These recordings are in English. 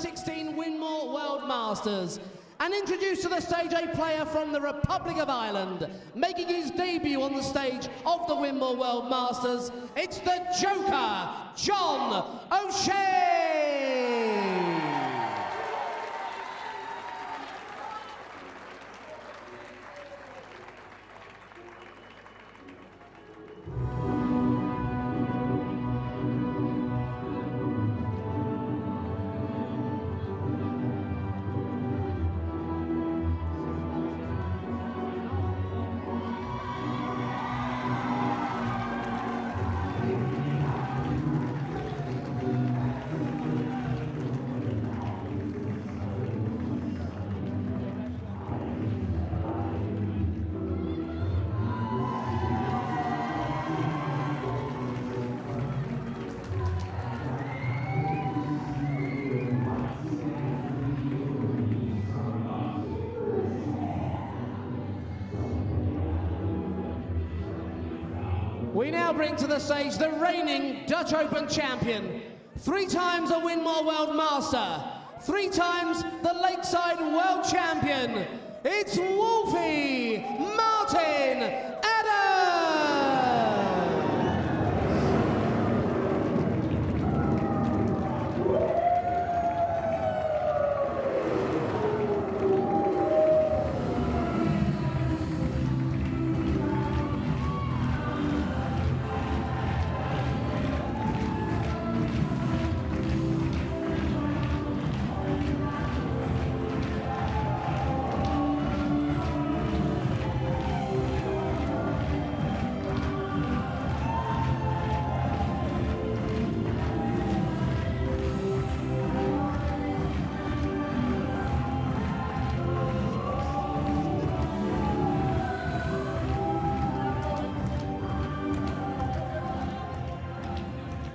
16 Winmau World Masters. And introduce to the stage a player from the Republic of Ireland, making his debut on the stage of the Winmau World Masters. It's the Joker, John O'Shea. We now bring to the stage the reigning Dutch Open champion, 3 times a Winmau World Master, 3 times the Lakeside World Champion. It's Wolfie Martin Adams!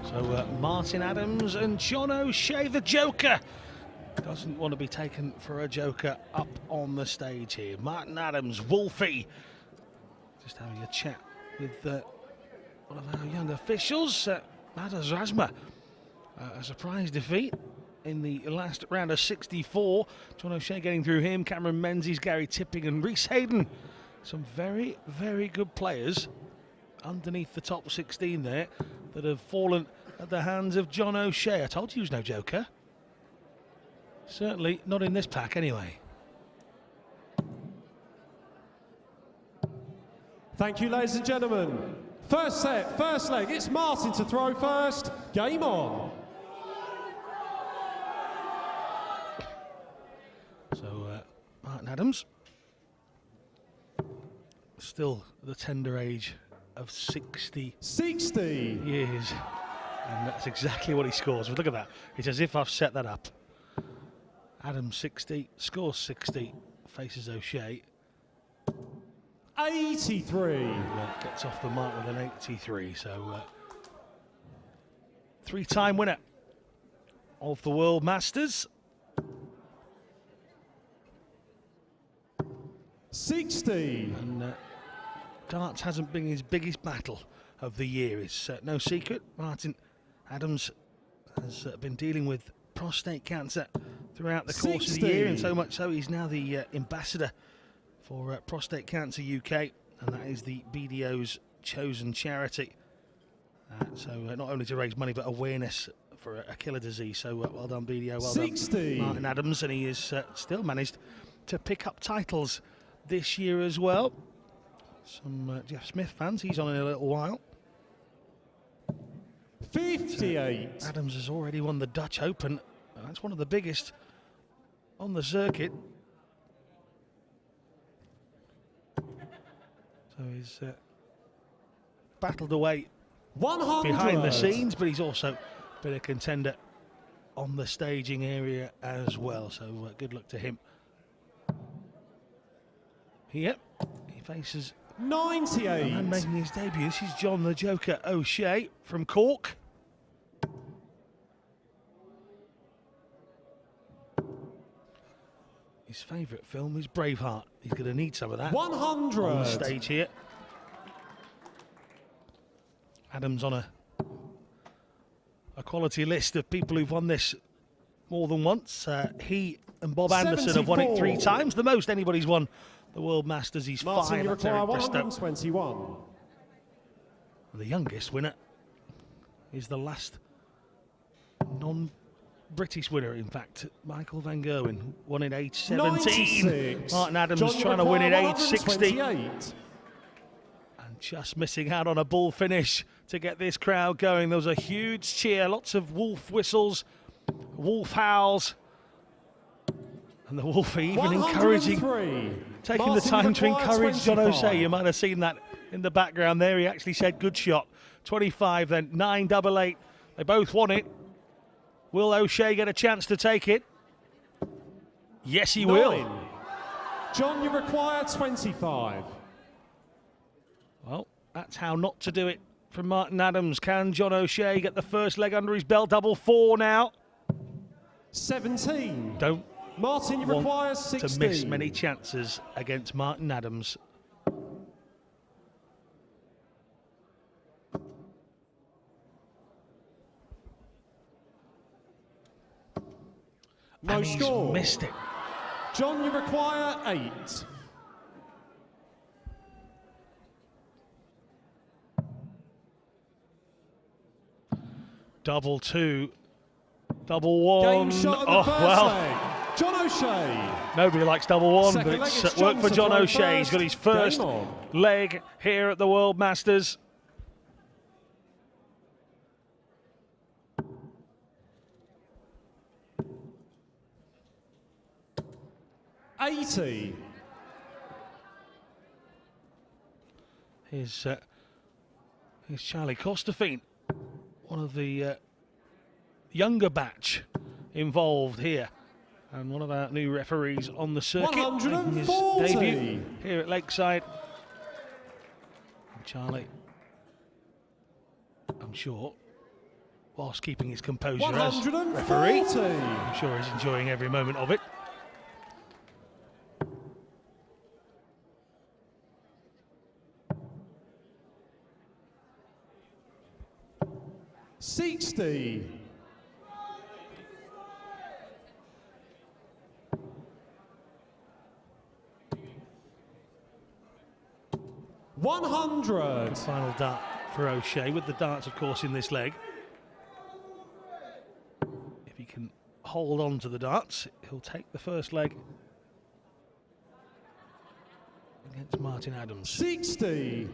So Martin Adams and John O'Shea, the Joker, doesn't want to be taken for a joker up on the stage here. Martin Adams, Wolfie, just having a chat with one of our young officials, Madas Razma. A surprise defeat in the last round of 64. John O'Shea getting through him, Cameron Menzies, Gary Tipping and Rhys Hayden. Some very, very good players underneath the top 16 there that have fallen at the hands of John O'Shea. I told you he was no joker. Certainly not in this pack anyway. Thank you, ladies and gentlemen. First set, first leg. It's Martin to throw first. Game on. So Martin Adams, still the tender age of 60 years, and that's exactly what he scores. But look at that, it's as if I've set that up. Adams 60, scores 60, faces O'Shea. 83. And, gets off the mark with an 83, so 3-time winner of the World Masters. 60. And darts hasn't been his biggest battle of the year. It's no secret. Martin Adams has been dealing with prostate cancer throughout the course of the year, and so much so he's now the ambassador for Prostate Cancer UK, and that is the BDO's chosen charity. So not only to raise money but awareness for a killer disease. So well done BDO, well 60. done Martin Adams, and he has still managed to pick up titles this year as well. Some Jeff Smith fans, he's on in a little while. 58. Adams has already won the Dutch Open. That's one of the biggest on the circuit. So he's battled away 100. behind the scenes, but he's also been a contender on the staging area as well. So good luck to him. Yep, he faces 98. and making his debut. This is John the Joker O'Shea from Cork. His favourite film is Braveheart. He's going to need some of that 100. on the stage here. Adams on a quality list of people who've won this more than once. He and Bob Anderson have won it 3 times, the most anybody's won the World Masters. He's Martin, 5. you That's require Eric Bristow. 121. And the youngest winner is the last non-British winner, in fact, Michael van Gerwen, who won at age 17. 96. Martin Adams John, you trying to win at require age 60. 128. And just missing out on a bull finish to get this crowd going. There was a huge cheer, lots of wolf whistles, wolf howls. And the wolf even encouraging, taking the time to encourage John O'Shea. You might have seen that in the background there. He actually said, good shot. 25 then, 988. They both won it. Will O'Shea get a chance to take it? Yes, he will. John, you require 25. Well, that's how not to do it from Martin Adams. Can John O'Shea get the first leg under his belt? Double 4 now. 17. Don't Martin, you require 16. to miss many chances against Martin Adams. No and score. He's missed it. John, you require 8. Double 2. Double 1. Game shot of the first well. leg. John O'Shea. Nobody likes double 1, Second but it's leg, it's worked for John John to O'Shea. throw He's got his first. first Game on. leg here at the World Masters. $80. Here's Charlie Costafine, one of the younger batch involved here, and one of our new referees on the circuit. Making his 140. debut here at Lakeside. And Charlie, I'm sure, whilst keeping his composure as 140. referee, I'm sure he's enjoying every moment of it. $60. $100. Final dart for O'Shea, with the darts, of course, in this leg. If he can hold on to the darts, he'll take the first leg against Martin Adams. 60.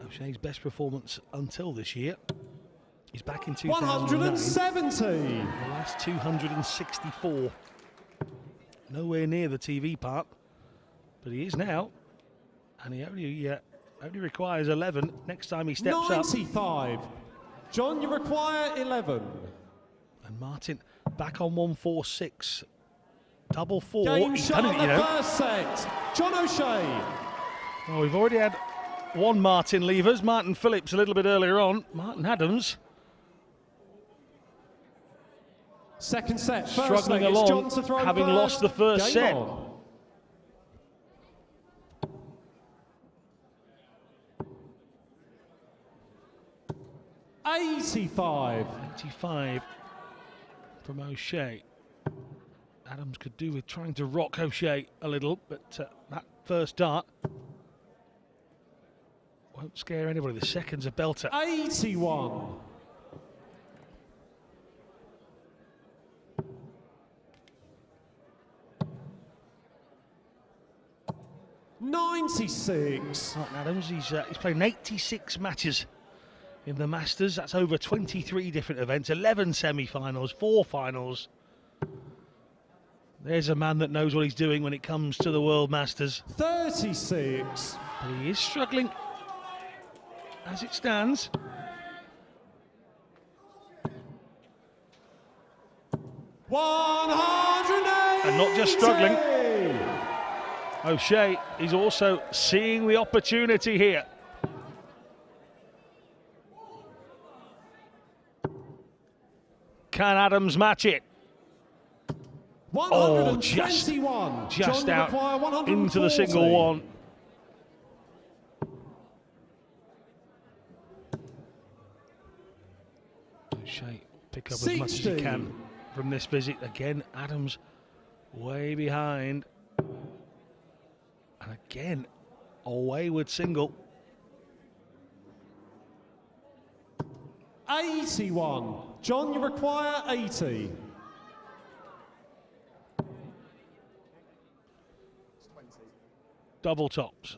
O'Shea's best performance until this year. He's back in 2009. 170. The last 264. Nowhere near the TV part, but he is now, and he only requires 11 next time he steps up. 95. John, you require 11. And Martin back on 146. Double 4. Game He's shot done on it, the first set. John O'Shea. Well, we've already had one Martin leavers. Martin Phillips a little bit earlier on. Martin Adams Second set. First struggling leg. It's along, John to throw having first. lost the first Game set. on. $85. 85 from O'Shea. Adams could do with trying to rock O'Shea a little, but that first dart won't scare anybody. The second's a belter. 81. $96. Martin Adams, he's played 86 matches in the Masters. That's over 23 different events, 11 semi-finals, 4 finals. There's a man that knows what he's doing when it comes to the World Masters. 36. But he is struggling as it stands. And not just struggling. O'Shea is also seeing the opportunity here. Can Adams match it? Oh, just out into the single one. O'Shea pick up as much as he can from this visit. Again, Adams way behind. And again, a wayward single. 81. John, you require 80. Double tops.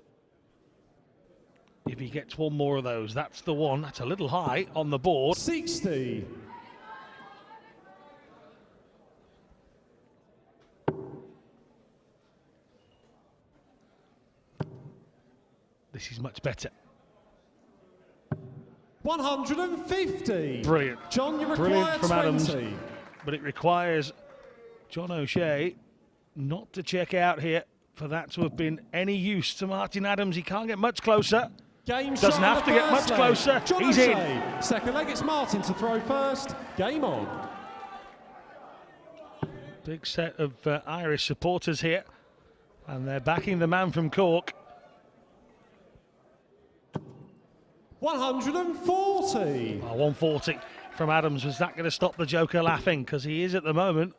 If he gets one more of those, that's the one. That's a little high on the board. 60. This is much better. 150. Brilliant. John, you require Brilliant from 20. Adams. But it requires John O'Shea not to check out here for that to have been any use to Martin Adams. He can't get much closer. Game Doesn't shot have on to the get much first leg. closer. John He's O'Shea. in. Second leg, it's Martin to throw first. Game on. Big set of Irish supporters here. And they're backing the man from Cork. 140. 140 from Adams. Was that going to stop the Joker laughing? Because he is at the moment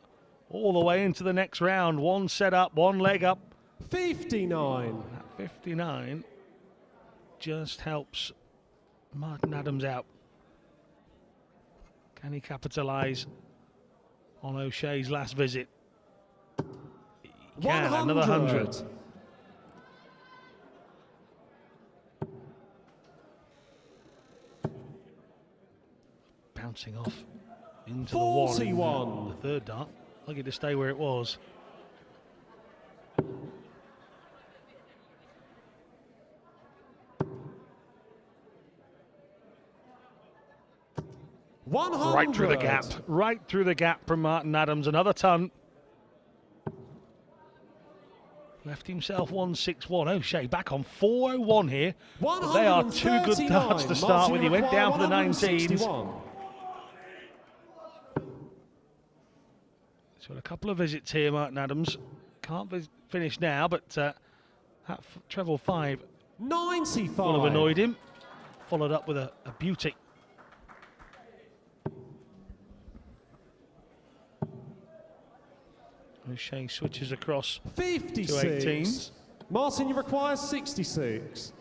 all the way into the next round. One set up, one leg up. 59. That 59 just helps Martin Adams out. Can he capitalise on O'Shea's last visit? He can. 100. Another 100. Bouncing off into 41. the one. The third dart. Lucky to stay where it was. 100. Right through the gap. Right through the gap from Martin Adams. Another ton. Left himself 161. O'Shea back on 401 here. But they are two good darts to start with. He went down for the 19s. He's got a couple of visits here, Martin Adams. Can't finish now, but that treble 5 95. will have annoyed him. Followed up with a beauty. O'Shea switches across 56. to 18s. Martin, you require 66.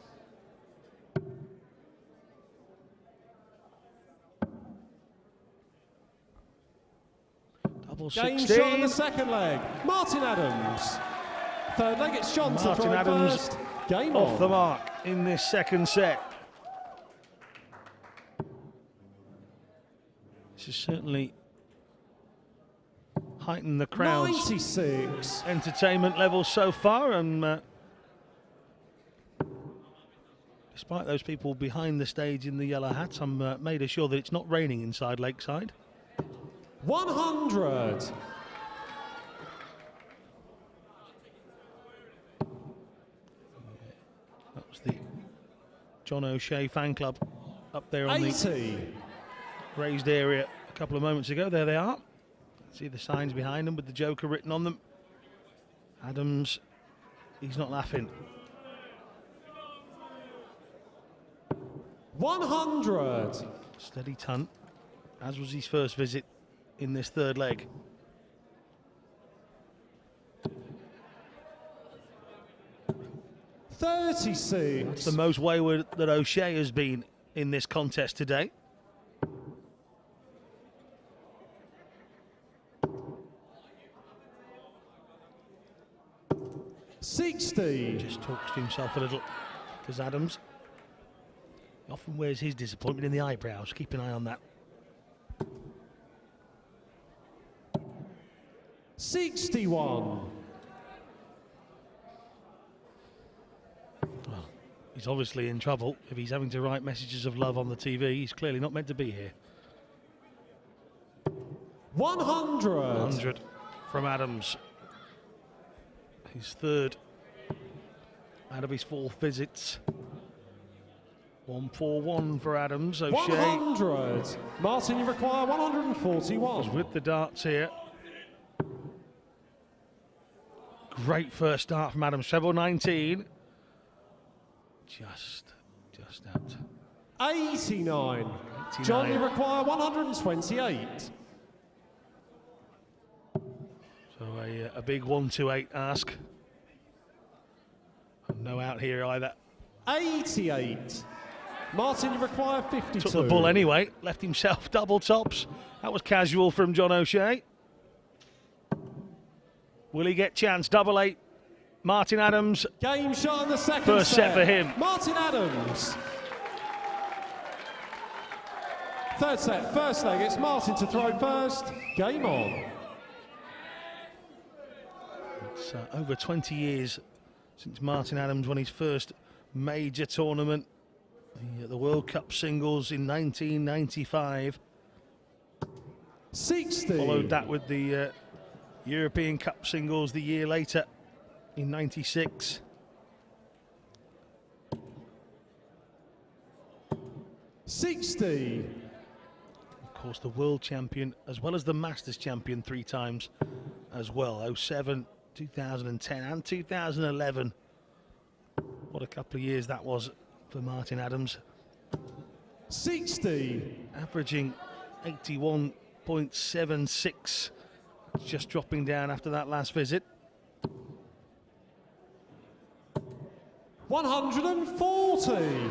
Double Game 16. shot on the second leg. Martin Adams. Third leg, it's John to Martin throw Adams first. Game off on. the mark in this second set. This is certainly heightened the crowd's 96. entertainment level so far, and despite those people behind the stage in the yellow hats, I'm made assured that it's not raining inside Lakeside. 100. That was the John O'Shea fan club up there on 80. the raised area a couple of moments ago. There they are. See the signs behind them with the Joker written on them. Adams, he's not laughing. 100. Steady ton, as was his first visit in this third leg. That's 36. the most wayward that O'Shea has been in this contest today. Just talks to himself a little, because Adams often wears his disappointment in the eyebrows. Keep an eye on that. 61. Well, he's obviously in trouble if he's having to write messages of love on the TV. He's clearly not meant to be here. 100. 100 from Adams. His third out of his 4 visits. 141 for Adams. O'Shea 100. Martin, you require 141. was with the darts here. Great first start from Adams. Treble 19. Just out. 89. John, you require 128. So a big 128 ask. No out here either. 88. Martin, you require 52. Took the bull anyway, left himself double tops. That was casual from John O'Shea. Will he get chance? Double 8. Martin Adams. Game shot in the second First set for him. Martin Adams. Third set, first leg. It's Martin to throw first. Game on. It's over 20 years since Martin Adams won his first major tournament, the World Cup singles in 1995. 60. Followed that with the European Cup singles the year later in 96. 60. Of course, the world champion as well as the Masters champion 3 times as well. 07, 2010 and 2011. What a couple of years that was for Martin Adams. 60. Averaging 81.76. Just dropping down after that last visit. 140.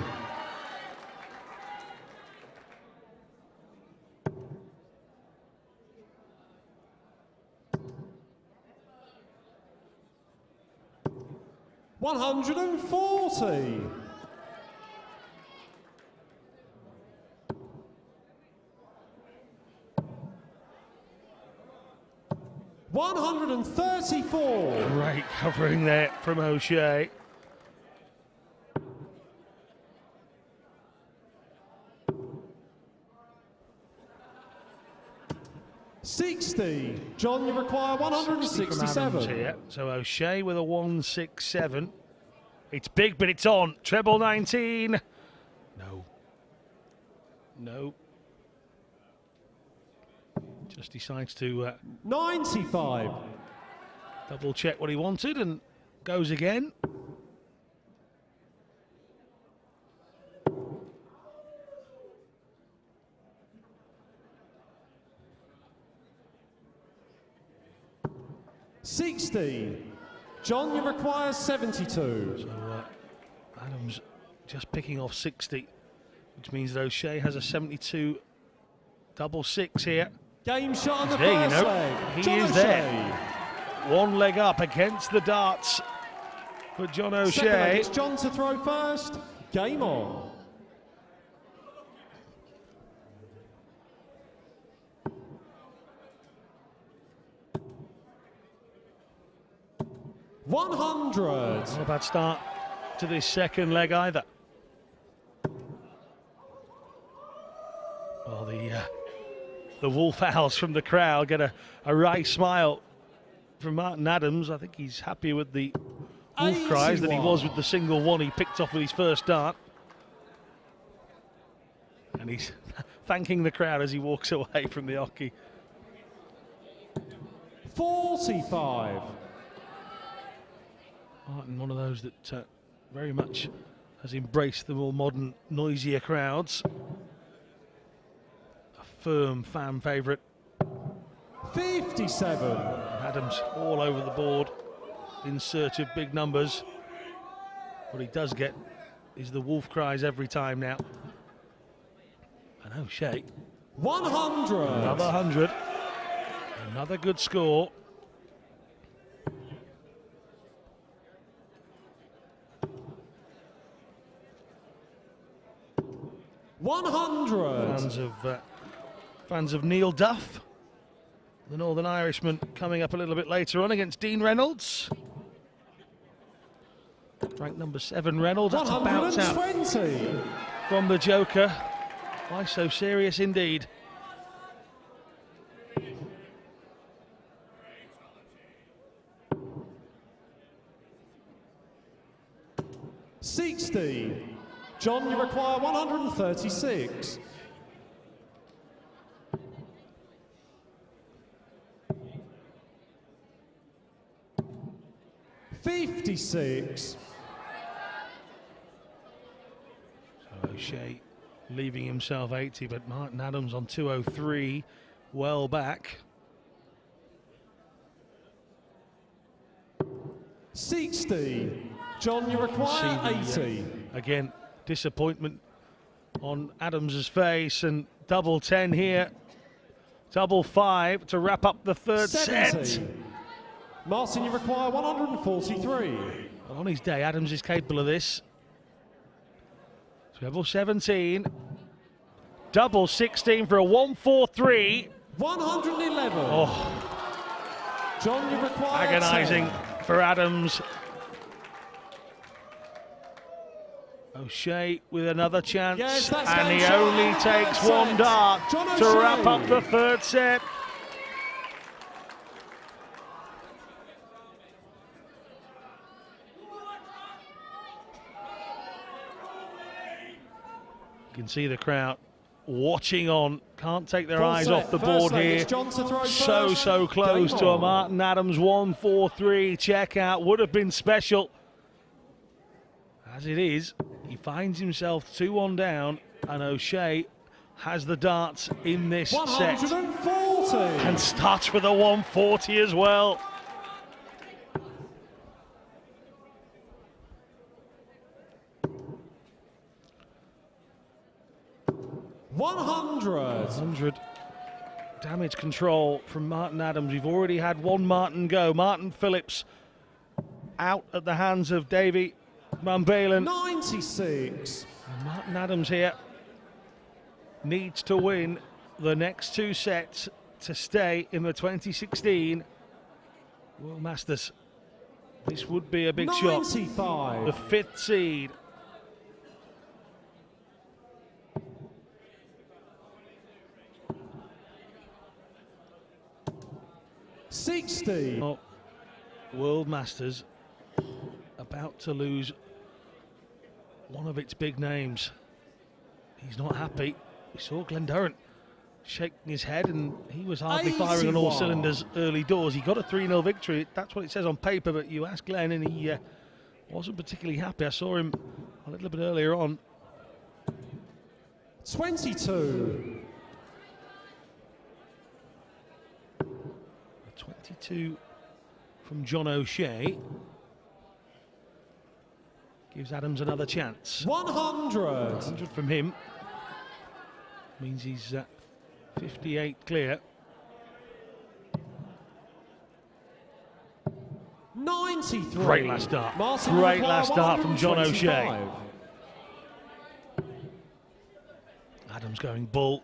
140. 134. Great covering there from O'Shea. $60. John, you require 167. Here. So O'Shea with a 167. It's big, but it's on. Treble 19. No. No. Just decides to 95. double check what he wanted and goes again. $60. John, you require 72. So Adams just picking off 60, which means that O'Shea has a 72 double 6 here. Game shot on the There, first you know, leg. he John is O'Shea. there. One leg up against the darts for John Second leg, O'Shea. it's John to throw first. Game on. $100. Not a bad start to this second leg either. Well, the wolf owls from the crowd get a wry smile from Martin Adams. I think he's happy with the wolf cries that he was with the single one he picked off with his first dart. And he's thanking the crowd as he walks away from the hockey. 45. Martin, one of those that very much has embraced the more modern, noisier crowds. A firm fan favourite. 57. Adams all over the board in search of big numbers. What he does get is the wolf cries every time now. And O'Shea. 100. Another 100. Another good score. $100. Fans of Neil Duff, the Northern Irishman, coming up a little bit later on against Dean Reynolds. Ranked number 7 Reynolds. That's a bounce out 120. from the Joker. Why so serious indeed? $60. John, you require 136. $56. So O'Shea leaving himself 80, but Martin Adams on 203, well back. 60. John, you require 80. Again, disappointment on Adams's face, and double 10 here. Double 5 to wrap up the third 70. set. Martin, you require 143. Well, on his day, Adams is capable of this. Treble 17. Double 16 for a 143. 111. Oh, John, you require agonising 10. for Adams. O'Shea with another chance, Yes, that's and he game only shot. takes Third one set. dart John to O'Shea. wrap up the third set. You can see the crowd watching on, can't take their Full eyes set. off the First board leg, here. it's John to throw So first. close Game to a on. Martin Adams 143 checkout, would have been special. As it is, he finds himself 2-1 down, and O'Shea has the darts in this set. 140. And starts with a 140 as well. $100. 100 damage control from Martin Adams. We've already had one Martin go. Martin Phillips out at the hands of Davy Van Balen. 96. And Martin Adams here needs to win the next two sets to stay in the 2016 World Masters. This would be a big shot. 95. The fifth seed. $60. Oh, World Masters about to lose one of its big names. He's not happy. We saw Glenn Durrant shaking his head, and he was hardly firing on all 81. cylinders early doors. He got a 3-0 victory. That's what it says on paper, but you ask Glenn and he wasn't particularly happy. I saw him a little bit earlier on. 22. 22 from John O'Shea. Gives Adams another chance. 100. 100 from him. Means he's 58 clear. 93. Great last start. Martin Great require last start from John 125. O'Shea. Adams going bull.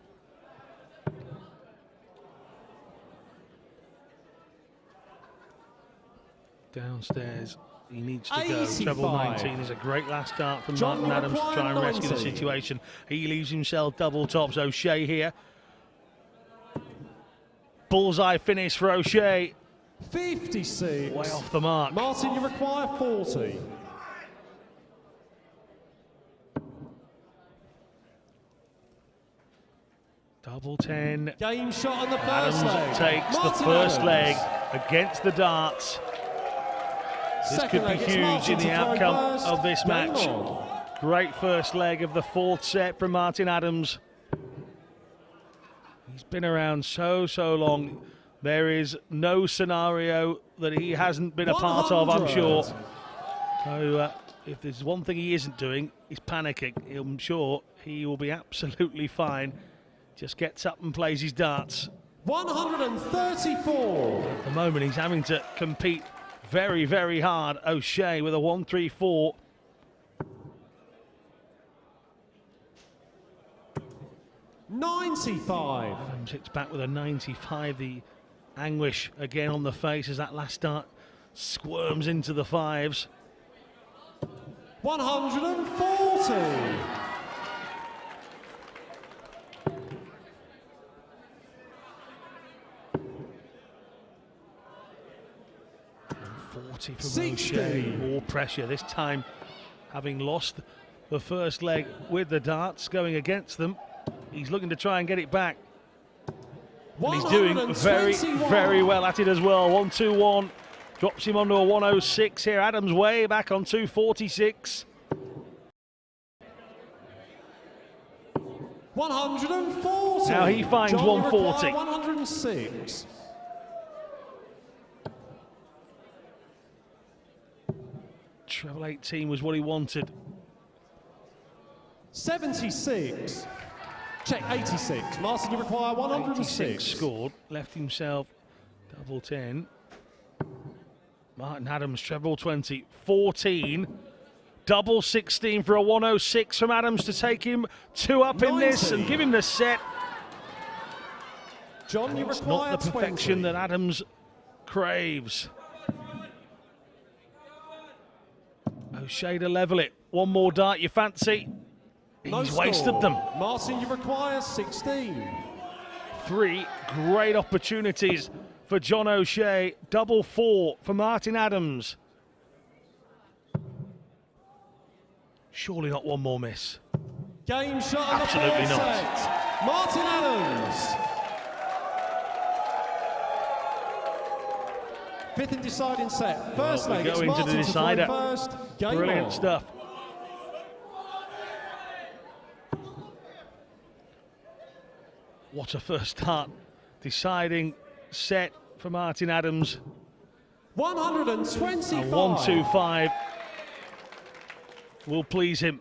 Downstairs, he needs to go. 85. Treble 19 is a great last start from John Martin Adams to require try and rescue the 90. situation. He leaves himself double tops. O'Shea here. Bullseye finish for O'Shea. 56. Way off the mark. Martin, you require 40. Double 10. Game shot on the first Adams leg. takes the Martin first Adams. leg against the darts. This Second could be leg, it's huge Martin in the to throw outcome first. of this Game match. on. Great first leg of the fourth set from Martin Adams. He's been around so long. There is no scenario that he hasn't been a part of, I'm 100. sure. So if there's one thing he isn't doing, he's panicking. I'm sure he will be absolutely fine. Just gets up and plays his darts. 134. At the moment, he's having to compete very hard. O'Shea with a 134. $95. Adams hits back with a 95. The anguish again on the face as that last start squirms into the fives. 140. 40 from 60. O'Shea. More pressure this time, having lost the first leg with the darts going against them. He's looking to try and get it back. And he's doing very well at it as well. 1-2-1 drops him onto a 106 here. Adams way back on 246. 140. Now he finds John, you 140. require 106. Treble 18 was what he wanted. 76. Check 86. Martin, you require 106. 86 scored, left himself double 10. Martin Adams, treble 20, 14. Double 16 for a 106 from Adams to take him 2 up in this and give him the set. John, you It's require not the perfection 20. that Adams craves. O'Shea to level it. One more dart you fancy. No He's score. wasted them. Martin, you require 16. 3 great opportunities for John O'Shea. Double 4 for Martin Adams. Surely not one more miss. Game shot of the Absolutely fourth not. set. Martin Adams. Fifth and deciding set. First Well, leg, we it's go into the Martin to throw decider. first. Game Brilliant on. stuff. What a first start. Deciding set for Martin Adams. 125. A 1-2-5 will please him.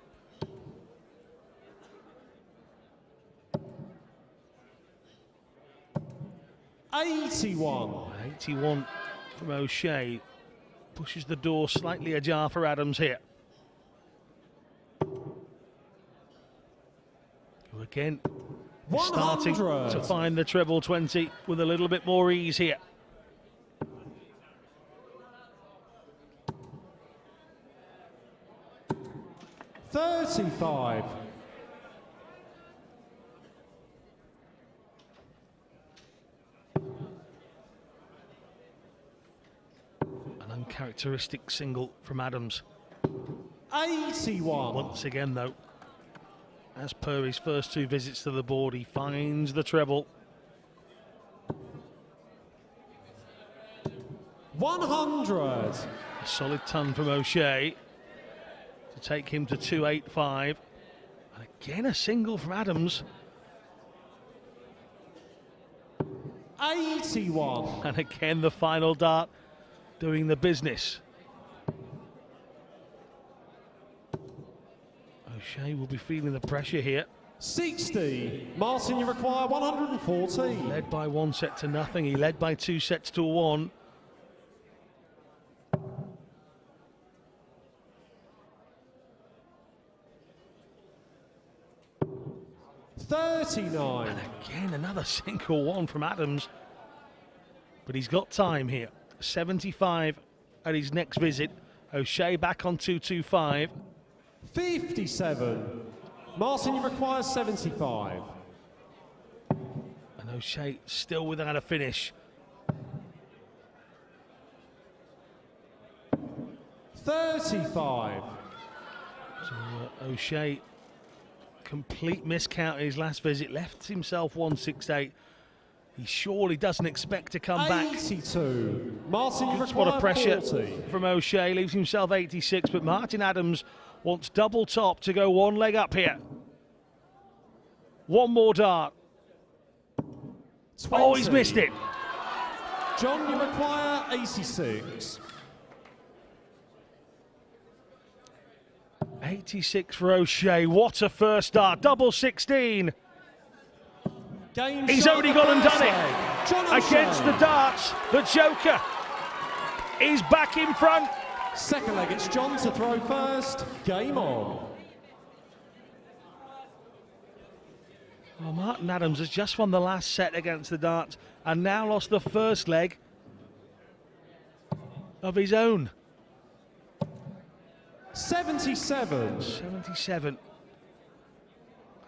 $81. 81 from O'Shea. Pushes the door slightly ajar for Adams here. Who again is starting 100. to find the treble 20 with a little bit more ease here. $35. An uncharacteristic single from Adams. 81. Once again, though, as per his first 2 visits to the board, he finds the treble. 100. A solid ton from O'Shea to take him to 285. And again, a single from Adams. 81. And again, the final dart doing the business. O'Shea will be feeling the pressure here. 60. Martin, you require 114. Led by 1 set to nothing. He led by 2 sets to 1. $39. And again, another single one from Adams. But he's got time here. 75 at his next visit. O'Shea back on 225. 57. Martin, you require 75. And O'Shea still without a finish. 35. So O'Shea, complete miscount in his last visit, left himself 168. He surely doesn't expect to come back. 82. Martin, you Good spot require of pressure 40. from O'Shea, leaves himself 86, but Martin Adams wants double top to go 1 leg up here. One more dart. 20. Oh, he's missed it. John, you require 86. 86 for O'Shea. What a first start. Double 16. Game He's shot only of the gone and first done leg. it. John O'Shea. Against the darts, the Joker is back in front. Second leg, it's John to throw first. Game on. Well, Martin Adams has just won the last set against the darts and now lost the first leg of his own. 77. 77.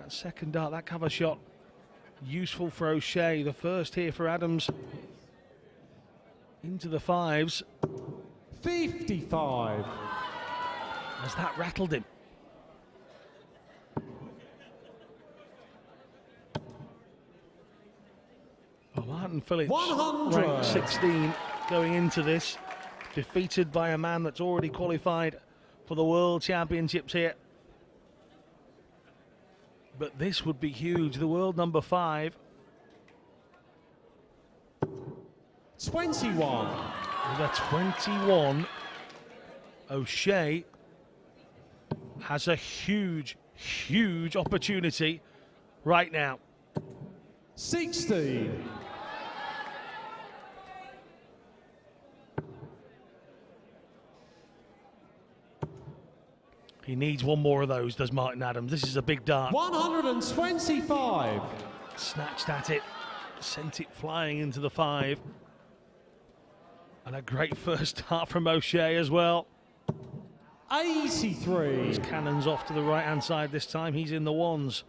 That second dart, that cover shot, useful for O'Shea. The first here for Adams. Into the 5s. 55. As that rattled him. Well, Martin Phillips, 100. ranked 16 going into this, defeated by a man that's already qualified for the World Championships here. But this would be huge. The world number 5. 21. With a 21, O'Shea has a huge, huge opportunity right now. 16. He needs one more of those, does Martin Adams. This is a big dart. 125. Snatched at it, sent it flying into the 5. And a great first start from O'Shea as well. 83. His cannon's off to the right-hand side this time. He's in the 1s.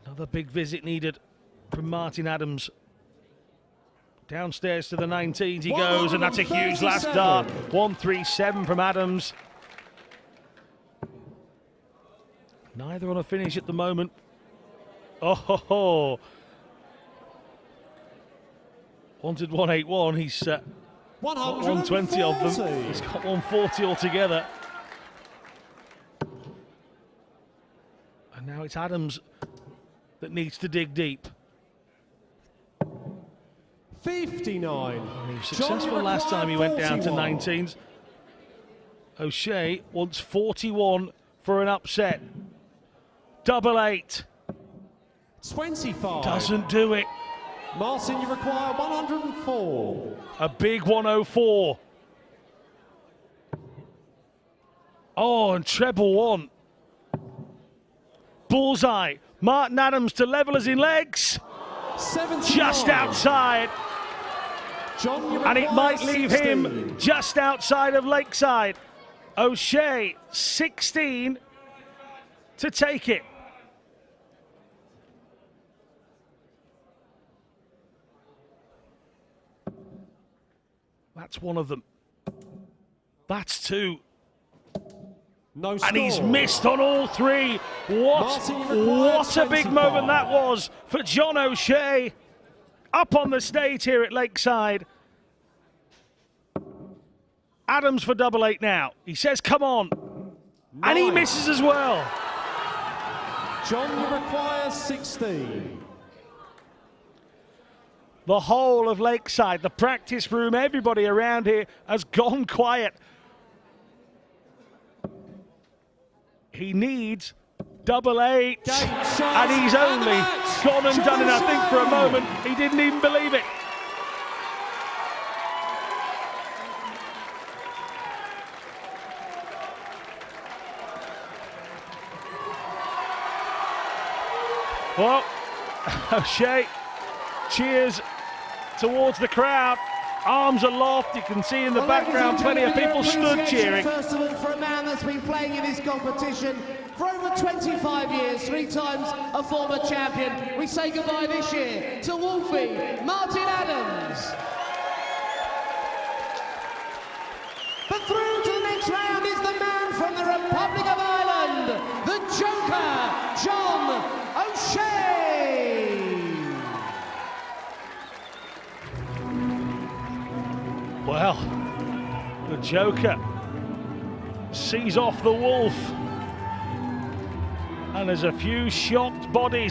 Another big visit needed from Martin Adams. Downstairs to the 19s he goes, and that's a huge last dart. 137 from Adams. Neither on a finish at the moment. Oh ho ho. Wanted 181, he's got 120 of them. He's got 140 altogether. And now it's Adams that needs to dig deep. 59. And he was successful last time he went down to 19s. O'Shea wants 41 for an upset. Double 8. 25. Doesn't do it. Martin, you require 104. A big 104. Oh, and treble 1. Bullseye. Martin Adams to level us in legs. 79. Just outside. John, you And it require might leave 16. him just outside of Lakeside. O'Shea, 16 to take it. That's one of them. That's 2. No And score. he's missed on all 3. Martin, you require What a big 25. moment that was for John O'Shea. Up on the stage here at Lakeside. Adams for double 8 now. He says, come on. And he Nine. misses as well. John, you require 16. The whole of Lakeside, the practice room, everybody around here has gone quiet. He needs double 8. And he's only gone and done it, I think, for a moment. He didn't even believe it. Well, O'Shea cheers towards the crowd. Arms aloft, you can see in the background plenty of people stood cheering. First of all, for a man that's been playing in this competition for over 25 years, 3 times a former champion. We say goodbye this year to Wolfie, Martin Adams. But through to the next round is the man from the Republic of Ireland, the Joker, John O'Shea. Well, the Joker sees off the Wolf. And there's a few shocked bodies